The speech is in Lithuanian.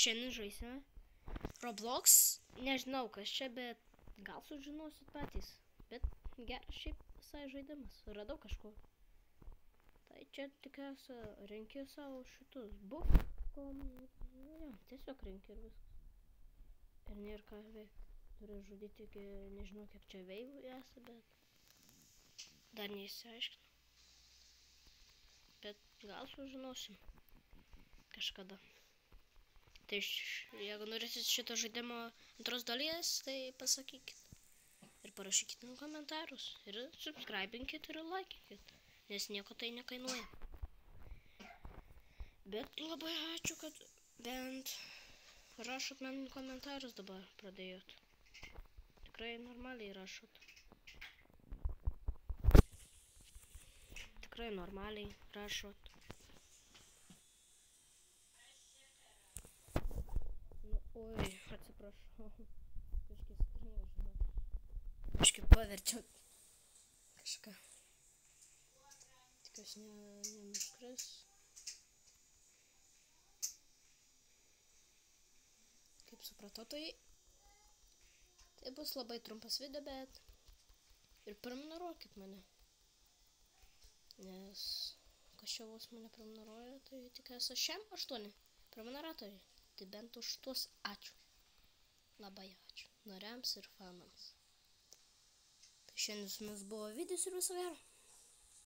Šiandien žaisime Roblox. Nežinau kas čia, bet gal sužinosit patys. Bet geras šiaip visai žaidimas. Radau kažko. Tai čia tikriausia renki savo šitus bukom. Jo, tiesiog renki ir viskas. Ir nėra ką veikti. Turiu žudyti iki nežinau kiek čia veivų esi, bet dar neįsiaiškinu. Bet gal sužinosim kažkada. Tai jeigu norėsit šito žaidimo antros dalies, tai pasakykit. Ir parašykit man komentarus. Ir subscribinkit ir laikykit. Nes nieko tai nekainuoja. Bet labai ačiū, kad bent rašot man komentarus dabar pradėjot. Tikrai normaliai rašot. Tikrai normaliai rašot. Oi, atsiprašau. Kažkiek stringa, žinot. Kažkiek paverčiau kažką. Tikiuosi nenuskris. Kaip supratau, tai bus labai trumpas video, bet ir prenumeruokit mane. Nes kas čia vos mane prenumeruoja, tai tik esu šiam 8 prenumeratoriai. Tai bent už tuos ačiū. Labai ačiū. Nariams ir fanams. Tai šiandien su mumis buvo Vidis ir viso gero.